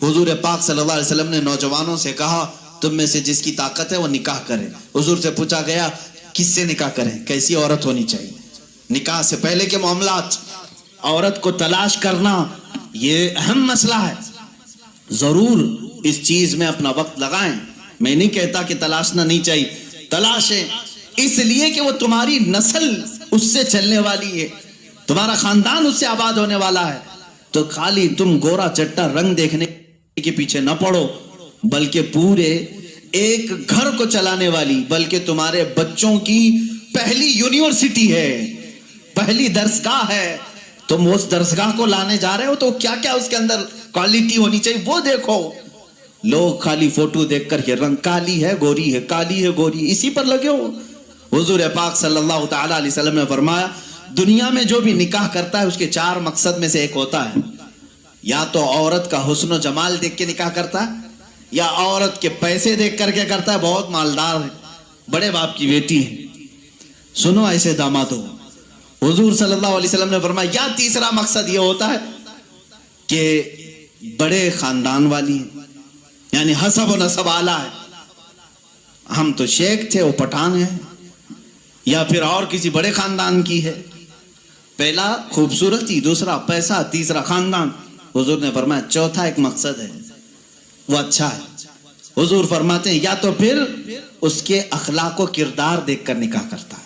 حضور پاک صلی اللہ علیہ وسلم نے نوجوانوں سے کہا تم میں سے جس کی طاقت ہے وہ نکاح کرے. حضور سے پوچھا گیا کس سے نکاح کریں, کیسی عورت ہونی چاہیے. نکاح سے پہلے کے معاملات, عورت کو تلاش کرنا یہ اہم مسئلہ ہے. ضرور اس چیز میں اپنا وقت لگائیں. میں نہیں کہتا کہ تلاشنا نہیں چاہیے, تلاشیں, اس لیے کہ وہ تمہاری نسل اس سے چلنے والی ہے, تمہارا خاندان اس سے آباد ہونے والا ہے. تو خالی تم گورا چٹا رنگ دیکھنے کے پیچھے نہ پڑو, بلکہ پورے ایک گھر کو چلانے والی, بلکہ تمہارے بچوں کی پہلی یونیورسٹی ہے, پہلی درسگاہ ہے. تم اس درسگاہ کو لانے جا رہے ہو تو کیا کیا اس کے اندر کوالٹی ہونی چاہیے وہ دیکھو. لوگ خالی فوٹو دیکھ کر کے رنگ کالی ہے گوری ہے, کالی ہے گوری, اسی پر لگے ہو. حضور پاک صلی اللہ تعالی علیہ وسلم نے فرمایا دنیا میں جو بھی نکاح کرتا ہے اس کے 4 مقصد میں سے ایک ہوتا ہے, یا تو عورت کا حسن و جمال دیکھ کے نکاح کرتا ہے, یا عورت کے پیسے دیکھ کر کے کرتا ہے, بہت مالدار ہے, بڑے باپ کی بیٹی ہے, سنو ایسے داماد ہو. حضور صلی اللہ علیہ وسلم نے فرمایا یا تیسرا مقصد یہ ہوتا ہے کہ بڑے خاندان والی ہے, یعنی حسب و نسب اعلیٰ ہے, ہم تو شیخ تھے وہ پٹھان ہے, یا پھر اور کسی بڑے خاندان کی ہے. پہلا خوبصورتی, دوسرا پیسہ, تیسرا خاندان. حضور نے فرمایا چوتھا ایک مقصد ہے وہ اچھا ہے. حضور فرماتے ہیں یا تو پھر اس کے اخلاق و کردار دیکھ کر نکاح کرتا ہے,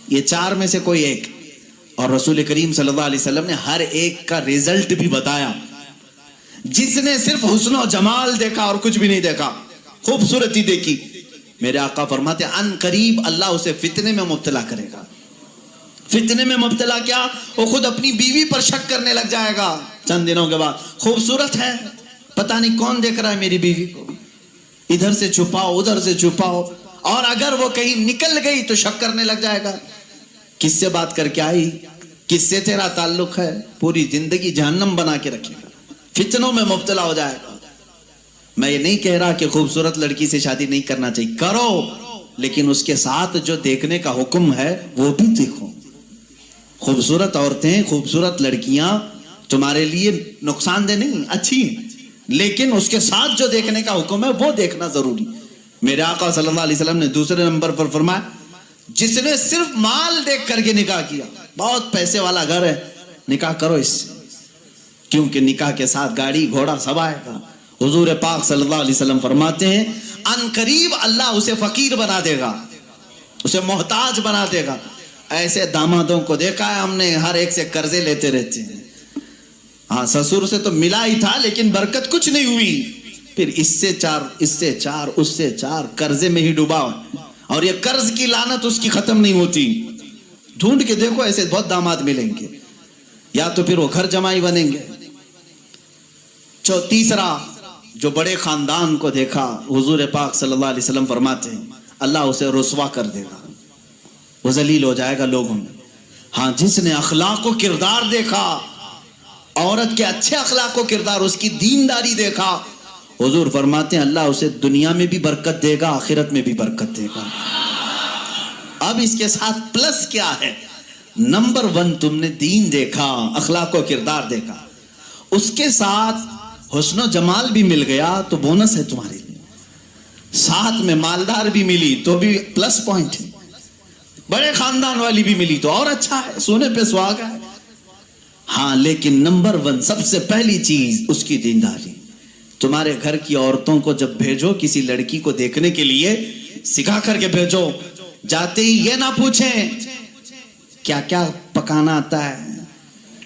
یہ 4 میں سے کوئی ایک. اور رسول کریم صلی اللہ علیہ وسلم نے ہر ایک کا ریزلٹ بھی بتایا. جس نے صرف حسن و جمال دیکھا اور کچھ بھی نہیں دیکھا, خوبصورتی دیکھی, میرے آقا فرماتے ہیں ان قریب اللہ اسے فتنے میں مبتلا کرے گا. فتنے میں مبتلا کیا, وہ خود اپنی بیوی پر شک کرنے لگ جائے گا چند دنوں کے بعد. خوبصورت ہے, پتہ نہیں کون دیکھ رہا ہے میری بیوی کو, ادھر سے چھپاؤ ادھر سے چھپاؤ, اور اگر وہ کہیں نکل گئی تو شک کرنے لگ جائے گا کس سے بات کر کے آئی, کس سے تیرا تعلق ہے, پوری زندگی جہنم بنا کے رکھے گا, فتنوں میں مبتلا ہو جائے گا. میں یہ نہیں کہہ رہا کہ خوبصورت لڑکی سے شادی نہیں کرنا چاہیے, کرو, لیکن اس کے ساتھ جو دیکھنے کا حکم ہے وہ بھی دیکھو. خوبصورت عورتیں, خوبصورت لڑکیاں تمہارے لیے نقصان دہ نہیں, اچھی ہیں, لیکن اس کے ساتھ جو دیکھنے کا حکم ہے وہ دیکھنا ضروری. میرے آقا صلی اللہ علیہ وسلم نے دوسرے نمبر پر فرمایا جس نے صرف مال دیکھ کر کے نکاح کیا, بہت پیسے والا گھر ہے, نکاح کرو اس سے, کیونکہ نکاح کے ساتھ گاڑی گھوڑا سب آئے گا. حضور پاک صلی اللہ علیہ وسلم فرماتے ہیں ان قریب اللہ اسے فقیر بنا دے گا, اسے محتاج بنا دے گا. ایسے دامادوں کو دیکھا ہے ہم نے, ہر ایک سے قرضے لیتے رہتے ہیں. ہاں سسر سے تو ملا ہی تھا لیکن برکت کچھ نہیں ہوئی, پھر اس سے 4 اس سے 4 اس سے 4 قرضے میں ہی ڈوبا, اور یہ قرض کی لعنت اس کی ختم نہیں ہوتی. ڈھونڈ کے دیکھو ایسے بہت داماد ملیں گے, یا تو پھر وہ گھر جمائی بنیں گے. تیسرا جو بڑے خاندان کو دیکھا, حضور پاک صلی اللہ علیہ وسلم فرماتے ہیں اللہ اسے رسوا کر دے گا, وہ ذلیل ہو جائے گا لوگوں میں. ہاں جس نے اخلاق و کردار دیکھا, عورت کے اچھے اخلاق و کردار, اس کی دینداری دیکھا, حضور فرماتے ہیں اللہ اسے دنیا میں بھی برکت دے گا, آخرت میں بھی برکت دے گا. اب اس کے ساتھ پلس کیا ہے, نمبر 1 تم نے دین دیکھا, اخلاق و کردار دیکھا, اس کے ساتھ حسن و جمال بھی مل گیا تو بونس ہے تمہارے لیے, ساتھ میں مالدار بھی ملی تو بھی پلس پوائنٹ ہے, بڑے خاندان والی بھی ملی تو اور اچھا ہے, سونے پہ سہاگا ہے. ہاں لیکن نمبر 1 سب سے پہلی چیز اس کی دینداری. تمہارے گھر کی عورتوں کو جب بھیجو کسی لڑکی کو دیکھنے کے لیے, سکھا کر کے بھیجو. جاتے ہی یہ نہ پوچھیں کیا کیا پکانا آتا ہے,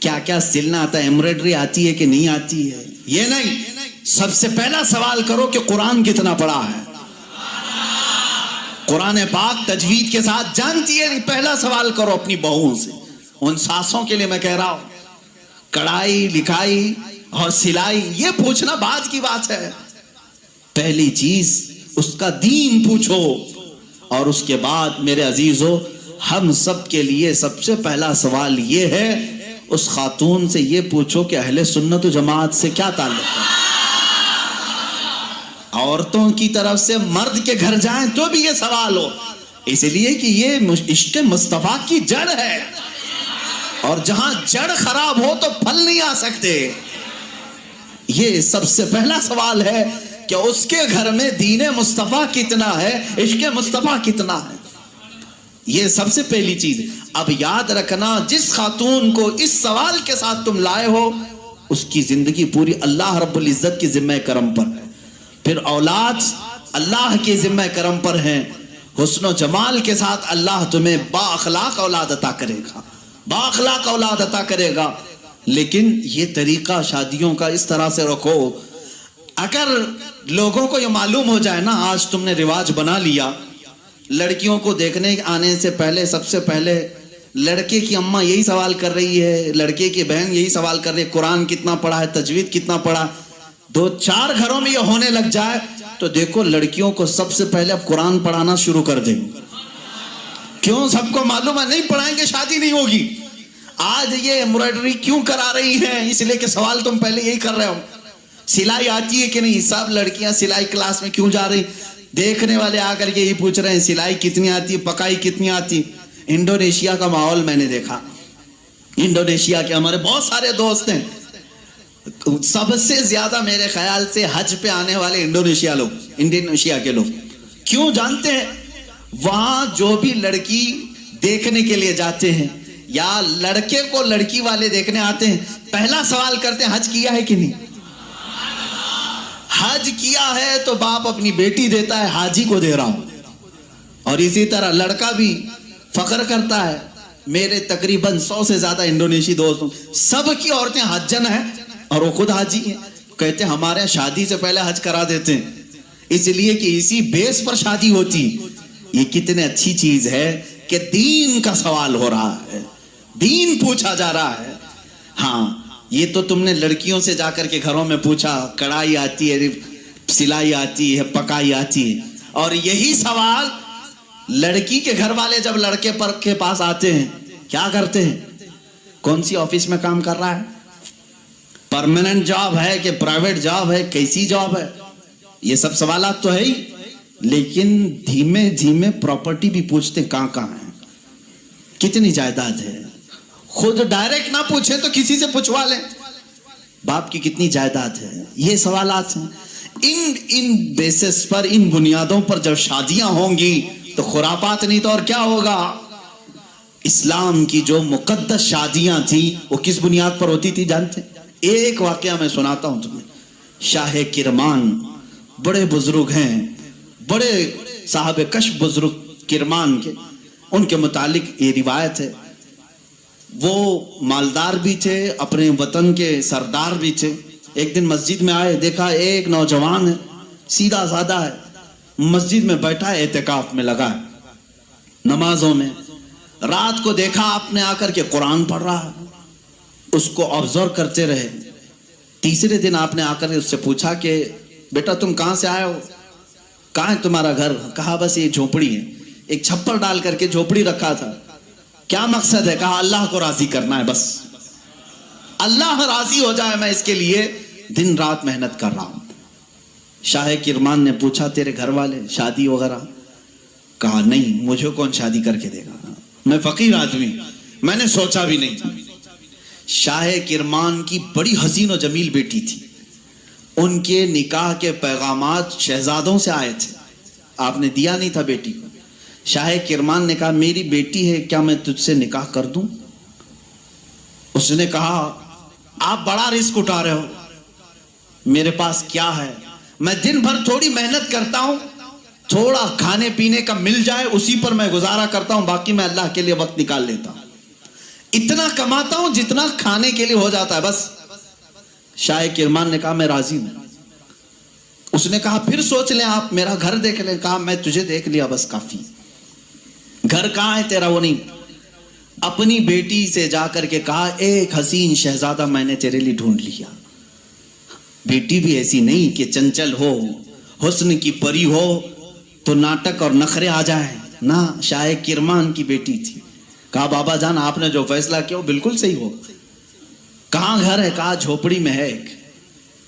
کیا کیا سلنا آتا ہے, ایمبرائڈری آتی ہے کہ نہیں آتی ہے, یہ نہیں. سب سے پہلا سوال کرو کہ قرآن کتنا پڑھا ہے, قرآن پاک تجوید کے ساتھ جانتی ہے نہیں. پہلا سوال کرو اپنی بہوؤں سے. ان ساسوں کے لیے میں کہہ رہا ہوں, کڑھائی لکھائی اور سلائی یہ پوچھنا بعد کی بات ہے, پہلی چیز اس کا دین پوچھو. اور اس کے بعد میرے عزیزو, ہم سب کے لیے سب سے پہلا سوال یہ ہے, اس خاتون سے یہ پوچھو کہ اہل سنت و جماعت سے کیا تعلق ہے. عورتوں کی طرف سے مرد کے گھر جائیں تو بھی یہ سوال ہو, اس لیے کہ یہ عشق مصطفیٰ کی جڑ ہے, اور جہاں جڑ خراب ہو تو پھل نہیں آ سکتے. یہ سب سے پہلا سوال ہے کہ اس کے گھر میں دین مصطفیٰ کتنا ہے، عشق مصطفیٰ کتنا ہے، یہ سب سے پہلی چیز۔ اب یاد رکھنا، جس خاتون کو اس سوال کے ساتھ تم لائے ہو، اس کی زندگی پوری اللہ رب العزت کی ذمہ کرم پر ہے، پھر اولاد اللہ کے ذمہ کرم پر ہیں، حسن و جمال کے ساتھ اللہ تمہیں با اخلاق اولاد عطا کرے گا، با اخلاق اولاد عطا کرے گا۔ لیکن یہ طریقہ شادیوں کا اس طرح سے رکھو، اگر لوگوں کو یہ معلوم ہو جائے نا، آج تم نے رواج بنا لیا، لڑکیوں کو دیکھنے آنے سے پہلے سب سے پہلے لڑکے کی اماں یہی سوال کر رہی ہے، لڑکے کی بہن یہی سوال کر رہی ہے، قرآن کتنا پڑھا ہے، تجوید کتنا پڑھا۔ 2-4 گھروں میں یہ ہونے لگ جائے تو دیکھو لڑکیوں کو سب سے پہلے اب قرآن پڑھانا شروع کر دیں۔ کیوں؟ سب کو معلوم ہے نہیں پڑھائیں گے شادی نہیں ہوگی۔ آج یہ ایمبرائڈری کیوں کرا رہی ہیں؟ اس لیے کہ سوال تم پہلے یہی کر رہے ہو، سلائی آتی ہے کہ نہیں؟ سب لڑکیاں سلائی کلاس میں کیوں جا رہی؟ دیکھنے والے آ کر کے یہی پوچھ رہے ہیں سلائی کتنی آتی، پکائی کتنی آتی۔ انڈونیشیا کا ماحول میں نے دیکھا، انڈونیشیا کے ہمارے بہت سارے دوست ہیں، سب سے زیادہ میرے خیال سے حج پہ آنے والے انڈونیشیا کے لوگ۔ کیوں جانتے ہیں؟ وہاں جو بھی لڑکی دیکھنے کے لیے جاتے ہیں یا لڑکے کو لڑکی والے دیکھنے آتے ہیں، پہلا سوال کرتے ہیں حج کیا ہے کہ نہیں؟ حج کیا ہے تو باپ اپنی بیٹی دیتا ہے، حاجی کو دے رہا ہوں۔ اور اسی طرح لڑکا بھی فخر کرتا ہے، میرے تقریباً 100 سے زیادہ انڈونیشی دوست ہوں، سب کی عورتیں حجن ہیں اور وہ خود حاجی ہیں، کہتے ہیں ہمارے شادی سے پہلے حج کرا دیتے ہیں، اس لیے کہ اسی بیس پر شادی ہوتی۔ یہ کتنے اچھی چیز ہے کہ دین کا سوال ہو رہا ہے، دین پوچھا جا رہا ہے۔ ہاں، یہ تو تم نے لڑکیوں سے جا کر کے گھروں میں پوچھا، کڑھائی آتی ہے، سلائی آتی ہے، پکائی آتی ہے، اور یہی سوال لڑکی کے گھر والے جب لڑکے پر کے پاس آتے ہیں کیا کرتے ہیں؟ کون سی آفس میں کام کر رہا ہے، پرماننٹ جاب ہے کہ پرائیویٹ جاب ہے، کیسی جاب ہے، یہ سب سوالات تو ہے ہی، لیکن دھیمے دھیمے پراپرٹی بھی پوچھتے کہاں کہاں ہے، کتنی جائیداد ہے۔ خود ڈائریکٹ نہ پوچھیں تو کسی سے پوچھوا لیں، باپ کی کتنی جائیداد ہے، یہ سوالات ہیں۔ ان بیسس پر، ان بنیادوں پر جب شادیاں ہوں گی تو خرافات نہیں تو اور کیا ہوگا۔ اسلام کی جو مقدس شادیاں تھیں وہ کس بنیاد پر ہوتی تھی جانتے ہیں؟ ایک واقعہ میں سناتا ہوں تمہیں۔ شاہ کرمان بڑے بزرگ ہیں، بڑے صاحب کشف بزرگ کرمان کے، ان کے متعلق یہ روایت ہے، وہ مالدار بھی تھے، اپنے وطن کے سردار بھی تھے۔ ایک دن مسجد میں آئے، دیکھا ایک نوجوان ہے، سیدھا سادہ ہے، مسجد میں بیٹھا ہے، اعتکاف میں لگا ہے، نمازوں میں۔ رات کو دیکھا آپ نے آ کر کے قرآن پڑھ رہا ہے، اس کو آبزرو کرتے رہے۔ تیسرے دن آپ نے آ کر اس سے پوچھا کہ بیٹا تم کہاں سے آئے ہو، کہاں ہے تمہارا گھر؟ کہا بس یہ جھوپڑی ہے، ایک چھپر ڈال کر کے جھوپڑی رکھا تھا۔ کیا مقصد ہے؟ کہا اللہ کو راضی کرنا ہے، بس اللہ راضی ہو جائے، میں اس کے لیے دن رات محنت کر رہا ہوں۔ شاہ کرمان نے پوچھا تیرے گھر والے شادی وغیرہ؟ کہا نہیں، مجھے کون شادی کر کے دے گا، میں فقیر آدمی، میں نے سوچا بھی نہیں تھا۔ شاہ کرمان کی بڑی حسین و جمیل بیٹی تھی، ان کے نکاح کے پیغامات شہزادوں سے آئے تھے، آپ نے دیا نہیں تھا بیٹی کو۔ شاہ کرمان نے کہا میری بیٹی ہے، کیا میں تجھ سے نکاح کر دوں؟ اس نے کہا آپ بڑا رسک اٹھا رہے ہو، میرے پاس کیا ہے، میں دن بھر تھوڑی محنت کرتا ہوں، تھوڑا کھانے پینے کا مل جائے اسی پر میں گزارا کرتا ہوں، باقی میں اللہ کے لیے وقت نکال لیتا ہوں، اتنا کماتا ہوں جتنا کھانے کے لیے ہو جاتا ہے بس۔ شاہ کرمان نے کہا میں راضی ہوں۔ اس نے کہا پھر سوچ لیں آپ، میرا گھر دیکھ لیں۔ کہا میں تجھے دیکھ لیا بس کافی، گھر کہاں ہے تیرا؟ وہ نہیں۔ اپنی بیٹی سے جا کر کے کہا ایک حسین شہزادہ میں نے تیرے لیے ڈھونڈ لیا۔ بیٹی بھی ایسی نہیں کہ چنچل ہو، حسن کی پری ہو تو ناٹک اور نخرے آ جائے، نہ، شاہ کرمان کی بیٹی تھی۔ کہا بابا جان آپ نے جو فیصلہ کیا وہ بالکل صحیح ہو۔ کہاں گھر ہے؟ کہا جھوپڑی میں ہے ایک،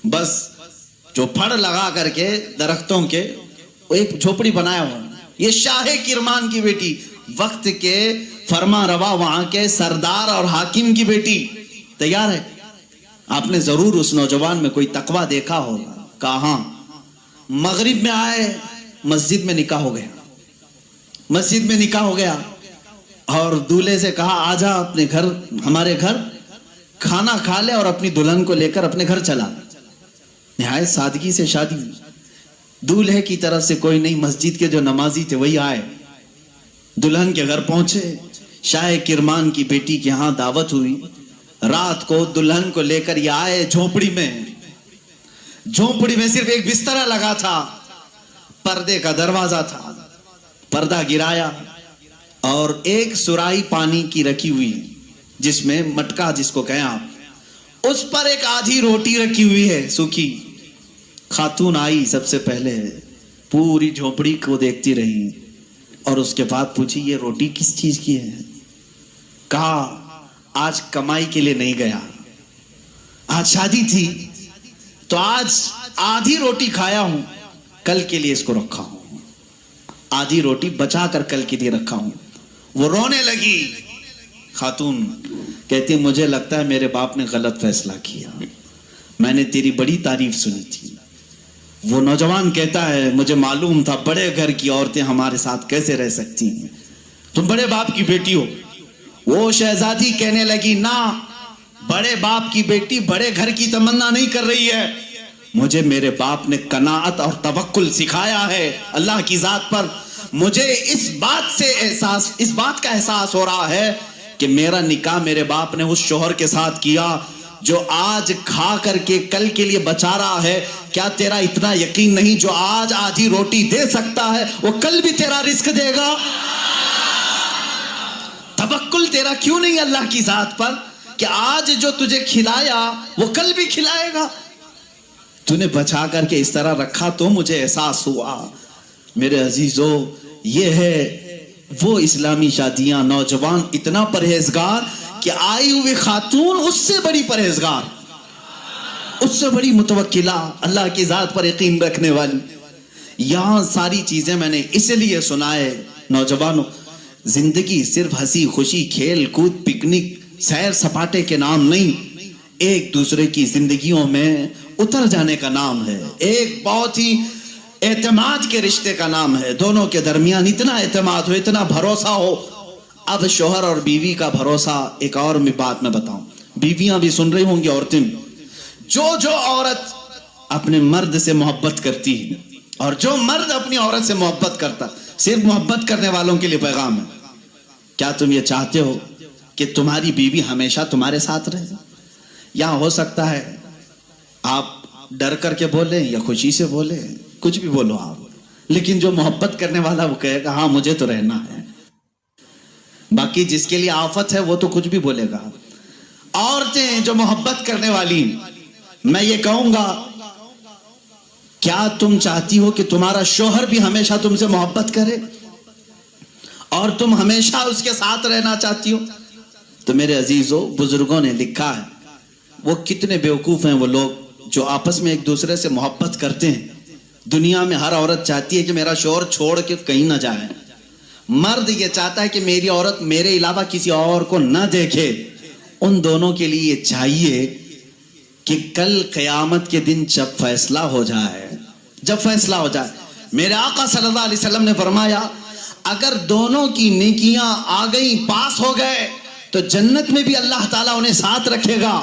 بس جو پھڑ لگا کر کے درختوں کے ایک جھوپڑی بنایا ہوا۔ یہ شاہ کرمان کی بیٹی، وقت کے فرما روا وہاں کے سردار اور حاکم کی بیٹی تیار ہے۔ آپ نے ضرور اس نوجوان میں کوئی تقوی دیکھا ہوگا. کہا ہاں. مغرب میں آئے, مسجد میں نکاح ہو گیا. مسجد میں نکاح ہو گیا اور دولہے سے کہا آجا اپنے گھر, ہمارے گھر کھانا کھا لے, اور اپنی دلہن کو لے کر اپنے گھر چلا. نہایت سادگی سے شادی. دولہے کی طرف سے کوئی نہیں, مسجد کے جو نمازی تھے وہی آئے, دلہن کے گھر پہنچے. شاہ کرمان کی بیٹی کے ہاں دعوت ہوئی. رات کو دلہن کو لے کر یہ آئے جھونپڑی میں. جھونپڑی میں صرف ایک بسترا لگا تھا, پردے کا دروازہ تھا. پردہ گرایا اور ایک سرائی پانی کی رکھی ہوئی, جس میں مٹکا جس کو کہیں آپ, اس پر ایک آدھی روٹی رکھی ہوئی ہے سوکھی. خاتون آئی سب سے پہلے, پوری جھونپڑی کو دیکھتی رہی اور اس کے بعد پوچھی یہ روٹی کس چیز کی ہے. کہا آج کمائی کے لیے نہیں گیا, آج شادی تھی تو آج آدھی روٹی کھایا ہوں, کل کے لیے اس کو رکھا ہوں. آدھی روٹی بچا کر کل کے لیے رکھا ہوں. وہ رونے لگی. خاتون کہتی مجھے لگتا ہے میرے باپ نے غلط فیصلہ کیا, میں نے تیری بڑی تعریف سنی تھی. وہ نوجوان کہتا ہے مجھے معلوم تھا بڑے گھر کی عورتیں ہمارے ساتھ کیسے رہ سکتی ہیں, تم بڑے باپ کی بیٹی ہو. وہ شہزادی کہنے لگی نہ, بڑے باپ کی بیٹی بڑے گھر کی تمنا نہیں کر رہی ہے, مجھے میرے باپ نے قناعت اور توکل سکھایا ہے اللہ کی ذات پر. مجھے اس بات کا احساس ہو رہا ہے کہ میرا نکاح میرے باپ نے اس شوہر کے ساتھ کیا جو آج کھا کر کے کل کے لیے بچا رہا ہے. کیا تیرا اتنا یقین نہیں جو آج آدھی روٹی دے سکتا ہے وہ کل بھی تیرا رزق دے گا؟ توکل تیرا کیوں نہیں اللہ کی ذات پر کہ آج جو تجھے کھلایا وہ کل بھی کھلائے گا؟ تو نے بچا کر کے اس طرح رکھا تو مجھے احساس ہوا. میرے عزیزو, یہ ہے وہ اسلامی شادیاں. نوجوان اتنا پرہیزگار کہ آئی ہوئی خاتون اس سے بڑی پرہیزگار, اس سے بڑی متوکلہ, اللہ کی ذات پر یقین رکھنے والی. یہاں ساری چیزیں میں نے اس لیے سنائے نوجوانوں, زندگی صرف ہنسی خوشی کھیل کود پکنک سیر سپاٹے کے نام نہیں, ایک دوسرے کی زندگیوں میں اتر جانے کا نام ہے. ایک بہت ہی اعتماد کے رشتے کا نام ہے. دونوں کے درمیان اتنا اعتماد ہو, اتنا بھروسہ ہو. اب شوہر اور بیوی کا بھروسہ, ایک اور بات میں بتاؤں, بیویاں بھی سن رہی ہوں گی, عورتیں بھی. جو عورت اپنے مرد سے محبت کرتی ہے اور جو مرد اپنی عورت سے محبت کرتا, صرف محبت کرنے والوں کے لیے پیغام ہے. کیا تم یہ چاہتے ہو کہ تمہاری بیوی ہمیشہ تمہارے ساتھ رہے؟ یا ہو سکتا ہے آپ ڈر کر کے بولیں یا خوشی سے بولیں, کچھ بھی بولو آپ, لیکن جو محبت کرنے والا وہ کہے گا ہاں مجھے تو رہنا ہے. باقی جس کے لیے آفت ہے وہ تو کچھ بھی بولے گا. عورتیں جو محبت کرنے والی, میں یہ کہوں گا کیا تم چاہتی ہو کہ تمہارا شوہر بھی ہمیشہ تم سے محبت کرے اور تم ہمیشہ اس کے ساتھ رہنا چاہتی ہو؟ تو میرے عزیزو, بزرگوں نے لکھا ہے وہ کتنے بیوقوف ہیں وہ لوگ جو آپس میں ایک دوسرے سے محبت کرتے ہیں. دنیا میں ہر عورت چاہتی ہے کہ میرا شوہر چھوڑ کے کہیں نہ جائے. مرد یہ چاہتا ہے کہ میری عورت میرے علاوہ کسی اور کو نہ دیکھے. ان دونوں کے لیے یہ چاہیے کہ کل قیامت کے دن جب فیصلہ ہو جائے, میرے آقا صلی اللہ علیہ وسلم نے فرمایا اگر دونوں کی نیکیاں آ گئیں, پاس ہو گئے, تو جنت میں بھی اللہ تعالیٰ انہیں ساتھ رکھے گا.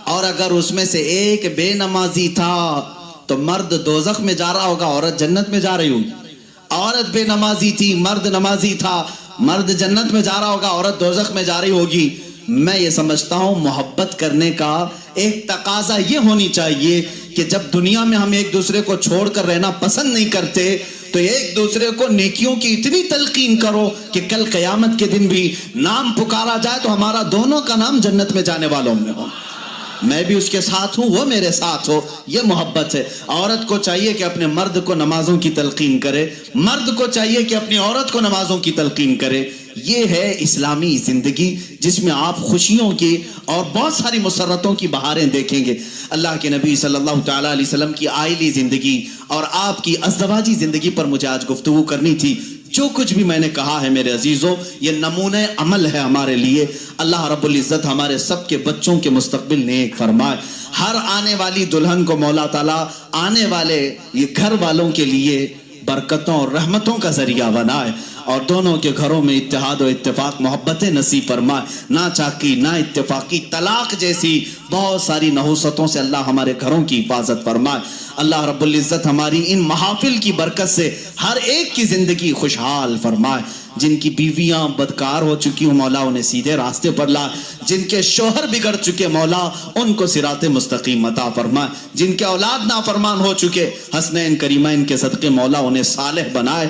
اور اگر اس میں سے ایک بے نمازی تھا تو مرد دوزخ میں جا رہا ہوگا, عورت جنت میں جا رہی ہوگی. عورت بے نمازی تھی, مرد نمازی تھا, مرد جنت میں جا رہا ہوگا, عورت دوزخ میں جا رہی ہوگی. میں یہ سمجھتا ہوں محبت کرنے کا ایک تقاضا یہ ہونی چاہیے کہ جب دنیا میں ہم ایک دوسرے کو چھوڑ کر رہنا پسند نہیں کرتے تو ایک دوسرے کو نیکیوں کی اتنی تلقین کرو کہ کل قیامت کے دن بھی نام پکارا جائے تو ہمارا دونوں کا نام جنت میں جانے والوں میں ہو. میں بھی اس کے ساتھ ہوں, وہ میرے ساتھ ہو. یہ محبت ہے. عورت کو چاہیے کہ اپنے مرد کو نمازوں کی تلقین کرے, مرد کو چاہیے کہ اپنی عورت کو نمازوں کی تلقین کرے. یہ ہے اسلامی زندگی جس میں آپ خوشیوں کی اور بہت ساری مسرتوں کی بہاریں دیکھیں گے. اللہ کے نبی صلی اللہ تعالیٰ علیہ وسلم کی آئلی زندگی اور آپ کی ازدواجی زندگی پر مجھے آج گفتگو کرنی تھی. جو کچھ بھی میں نے کہا ہے میرے عزیزوں یہ نمونہ عمل ہے ہمارے لیے. اللہ رب العزت ہمارے سب کے بچوں کے مستقبل نیک فرمائے. ہر آنے والی دلہن کو مولا تعالیٰ آنے والے یہ گھر والوں کے لیے برکتوں اور رحمتوں کا ذریعہ بنائے اور دونوں کے گھروں میں اتحاد و اتفاق محبتیں نصیب فرمائے. نہ چاکی نہ اتفاقی طلاق جیسی بہت ساری نحوستوں سے اللہ ہمارے گھروں کی حفاظت فرمائے. اللہ رب العزت ہماری ان محافل کی برکت سے ہر ایک کی زندگی خوشحال فرمائے. جن کی بیویاں بدکار ہو چکی ہوں مولا انہیں سیدھے راستے پر لائے. جن کے شوہر بگڑ چکے مولا ان کو صراط مستقیم عطا فرمائے. جن کے اولاد نافرمان ہو چکے حسنین کریمین کے صدقے مولا انہیں صالح بنائے.